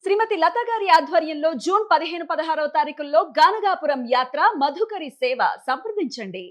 శ్రీమతి లత గారి ఆధ్వర్యంలో జూన్ 15-16 తారీఖుల్లో గానగాపురం యాత్ర మధుకరి సేవ సంప్రదించండి.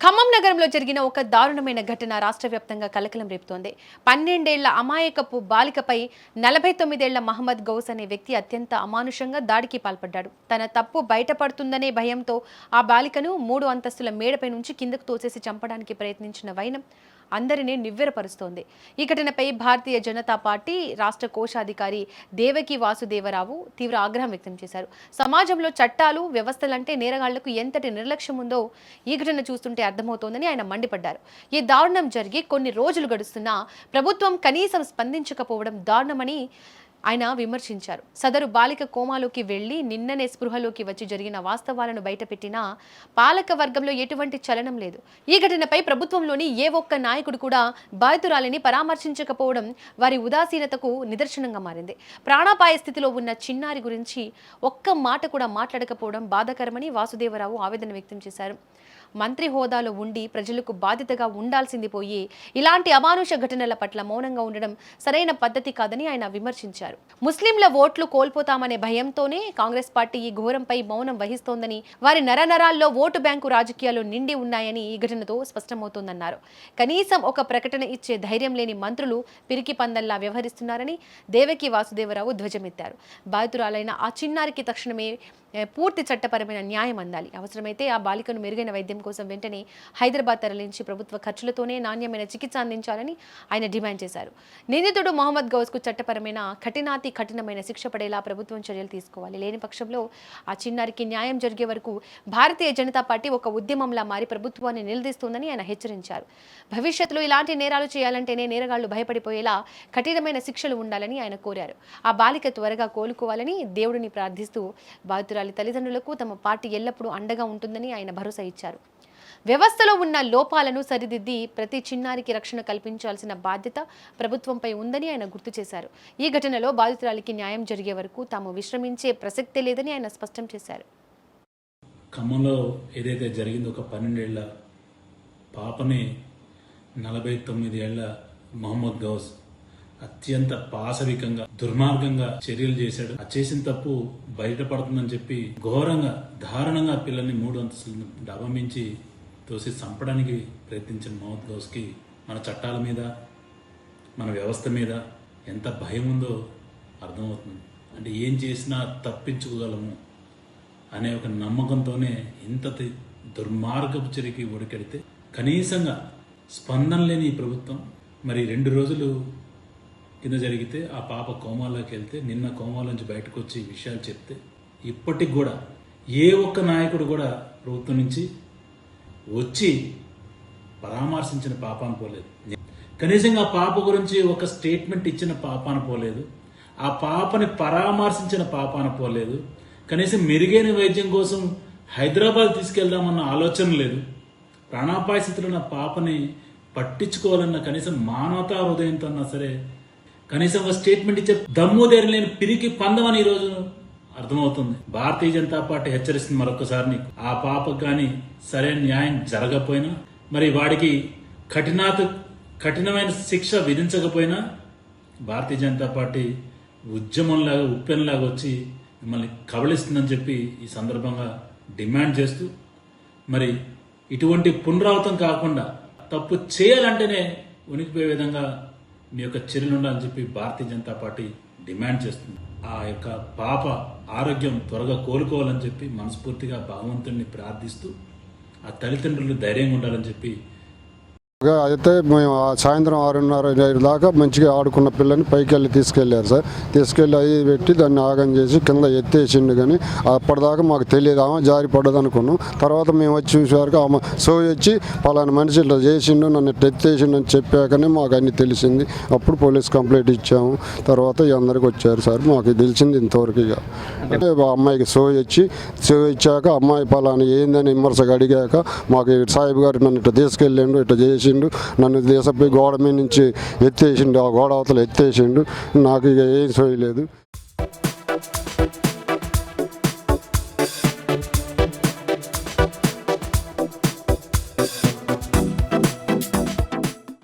ఖమ్మం నగరంలో జరిగిన ఒక దారుణమైన ఘటన రాష్ట్ర వ్యాప్తంగా కలకలం రేపుతోంది. 12 ఏళ్ల అమాయకపు బాలికపై 49 ఏళ్ల మహమ్మద్ గౌస్ అనే వ్యక్తి అత్యంత అమానుషంగా దాడికి పాల్పడ్డాడు. తన తప్పు బయటపడుతుందనే భయంతో ఆ బాలికను 3 అంతస్తుల మేడపై నుంచి కిందకు తోసేసి చంపడానికి ప్రయత్నించిన వైనం అందరినీ నివ్వెరపరుస్తోంది. ఈ ఘటనపై భారతీయ జనతా పార్టీ రాష్ట్ర కోశాధికారి దేవకి వాసుదేవరావు తీవ్ర ఆగ్రహం వ్యక్తం చేశారు. సమాజంలో చట్టాలు వ్యవస్థలంటే నేరగాళ్లకు ఎంతటి నిర్లక్ష్యం ఉందో ఈ ఘటన చూస్తుంటే అర్థమవుతోందని ఆయన మండిపడ్డారు. ఈ దారుణం జరిగి కొన్ని రోజులు గడుస్తున్నా ప్రభుత్వం కనీసం స్పందించకపోవడం దారుణమని ఆయన విమర్శించారు. సదరు బాలిక కోమాలోకి వెళ్లి నిన్ననే స్పృహలోకి వచ్చి జరిగిన వాస్తవాలను బయటపెట్టినా పాలక వర్గంలో ఎటువంటి చలనం లేదు. ఈ ఘటనపై ప్రభుత్వంలోని ఏ ఒక్క నాయకుడు కూడా బాధితురాలిని పరామర్శించకపోవడం వారి ఉదాసీనతకు నిదర్శనంగా మారింది. ప్రాణాపాయ స్థితిలో ఉన్న చిన్నారి గురించి ఒక్క మాట కూడా మాట్లాడకపోవడం బాధాకరమని వాసుదేవరావు ఆవేదన వ్యక్తం చేశారు. మంత్రి హోదాలో ఉండి ప్రజలకు బాధ్యతగా ఉండాల్సింది పోయి ఇలాంటి అమానుష ఘటనల పట్ల మౌనంగా ఉండడం సరైన పద్ధతి కాదని ఆయన విమర్శించారు. ముస్లింల ఓట్లు కోల్పోతామనే భయంతోనే కాంగ్రెస్ పార్టీ ఈ ఘోరంపై మౌనం వహిస్తోందని, వారి నరనరాల్లో ఓటు బ్యాంకు రాజకీయాలు నిండి ఉన్నాయని ఈ ఘటనతో స్పష్టమవుతోందన్నారు. కనీసం ఒక ప్రకటన ఇచ్చే ధైర్యం లేని మంత్రులు పిరికి పందల్లా వ్యవహరిస్తున్నారని దేవకి వాసుదేవరావు ధ్వజమెత్తారు. బాధితురాలైన ఆ చిన్నారికి తక్షణమే పూర్తి చట్టపరమైన న్యాయం అందాలి. అవసరమైతే ఆ బాలికను మెరుగైన వైద్యం కోసం వెంటనే హైదరాబాద్ తరలించి ప్రభుత్వ ఖర్చులతోనే నాణ్యమైన చికిత్స అందించాలని ఆయన డిమాండ్ చేశారు. నిందితుడు మహమ్మద్ గౌస్కు చట్టపరమైన కఠినమైన శిక్ష పడేలా ప్రభుత్వం చర్యలు తీసుకోవాలి. లేని పక్షంలో ఆ చిన్నారికి న్యాయం జరిగే వరకు భారతీయ జనతా పార్టీ ఒక ఉద్యమంలా మారి ప్రభుత్వాన్ని నిలదీస్తోందని ఆయన హెచ్చరించారు. భవిష్యత్తులో ఇలాంటి నేరాలు చేయాలంటేనే నేరగాళ్లు భయపడిపోయేలా కఠినమైన శిక్షలు ఉండాలని ఆయన కోరారు. ఆ బాలిక త్వరగా కోలుకోవాలని దేవుడిని ప్రార్థిస్తూ బాధితురాలి తల్లిదండ్రులకు తమ పార్టీ ఎల్లప్పుడూ అండగా ఉంటుందని ఆయన భరోసా ఇచ్చారు. వ్యవస్థలో ఉన్న లోపాలను సరిదిద్ది ప్రతి చిన్నారికి రక్షణ కల్పించాల్సిన బాధ్యత ప్రభుత్వంపై ఉందని ఆయన గుర్తు చేశారు. ఈ ఘటనలో బాధితురాలికి న్యాయం జరిగే వరకు తాము విశ్రమించే ప్రసక్తే లేదని ఆయన స్పష్టం చేశారు. ఖమ్మంలో ఏదైతే జరిగిందో ఒక 12 ఏళ్ల పాపని 49 ఏళ్ల మహమ్మద్ గౌస్ అత్యంత పాశవికంగా దుర్మార్గంగా చర్యలు చేశాడు. ఆ చేసిన తప్పు బయటపడుతుందని చెప్పి ఘోరంగా దారుణంగా పిల్లల్ని 3 అంతస్తులను డబమించి తోసి చంపడానికి ప్రయత్నించిన మహమ్మద్ గౌస్ కి మన చట్టాల మీద మన వ్యవస్థ మీద ఎంత భయం ఉందో అర్థమవుతుంది. అంటే ఏం చేసినా తప్పించుకోగలము అనే ఒక నమ్మకంతోనే ఇంత దుర్మార్గపు చర్యకి ఒడికెడితే కనీసంగా స్పందన లేని ఈ ప్రభుత్వం మరి 2 రోజులు కింద జరిగితే ఆ పాప కోమాలోకి వెళ్తే నిన్న కోమాలోంచి బయటకు వచ్చి విషయాలు చెప్తే ఇప్పటికి కూడా ఏ ఒక్క నాయకుడు కూడా ప్రభుత్వం నుంచి వచ్చి పరామర్శించిన పాపాన పోలేదు. కనీసం ఆ పాప గురించి ఒక స్టేట్మెంట్ ఇచ్చిన పాపాన పోలేదు. ఆ పాపని పరామర్శించిన పాపాన పోలేదు. కనీసం మెరుగైన వైద్యం కోసం హైదరాబాద్ తీసుకెళ్దామన్న ఆలోచన లేదు. ప్రాణాపాయ స్థితిలో ఉన్న పాపని పట్టించుకోవాలన్న కనీసం మానవతా హృదయంతో అన్నా సరే కనీసం ఒక స్టేట్మెంట్ ఇచ్చే దమ్ము ధైర్యం లేని పిరికి పందమని ఈరోజు అర్థమవుతుంది. భారతీయ జనతా పార్టీ హెచ్చరిస్తుంది మరొకసారి, నీకు ఆ పాపకు కానీ సరైన న్యాయం జరగకపోయినా మరి వాడికి కఠినమైన శిక్ష విధించకపోయినా భారతీయ జనతా పార్టీ ఉద్యమంలాగా ఉప్పెనలాగా వచ్చి మిమ్మల్ని కబళిస్తుందని చెప్పి ఈ సందర్భంగా డిమాండ్ చేస్తూ మరి ఇటువంటి పునరావృతం కాకుండా తప్పు చేయాలంటేనే ఉనికిపోయే విధంగా మీ యొక్క చర్యలు ఉండాలని చెప్పి భారతీయ జనతా పార్టీ డిమాండ్ చేస్తుంది. ఆ యొక్క పాప ఆరోగ్యం త్వరగా కోలుకోవాలని చెప్పి మనస్ఫూర్తిగా భగవంతుడిని ప్రార్థిస్తూ ఆ తల్లిదండ్రులు ధైర్యంగా ఉండాలని చెప్పి అయితే మేము సాయంత్రం 6:30 దాకా మంచిగా ఆడుకున్న పిల్లని పైకి వెళ్ళి తీసుకెళ్లారు సార్. తీసుకెళ్లి అవి పెట్టి దాన్ని ఆగం చేసి కింద ఎత్తేసిండు. కానీ అప్పటిదాకా మాకు తెలియదు, ఆమె జారి పడ్డది అనుకున్నాం. తర్వాత మేము వచ్చి చూసేవారికి ఆమె సోయి వచ్చి పలానా మనిషి ఇట్లా చేసిండు, నన్ను ఇట్లా ఎత్తేసిండు అని చెప్పాకనే మాకు అన్ని తెలిసింది. అప్పుడు పోలీస్ కంప్లైంట్ ఇచ్చాము. తర్వాత అందరికి వచ్చారు సార్. మాకు తెలిసింది ఇంతవరకు. ఇక అంటే అమ్మాయికి సోయి ఇచ్చాక అమ్మాయి పలానా ఏందని విమర్శగా అడిగాక మాకు సాహిబ్ గారు నన్ను ఇట్లా తీసుకెళ్ళిండు, ఇట్లా చేసి నన్ను దేశపై గోడ మీద నుంచి ఎత్తేసిండు, ఆ గోడ అవతల ఎత్తేసిండు. నాకు ఇక ఏం సోయలేదు.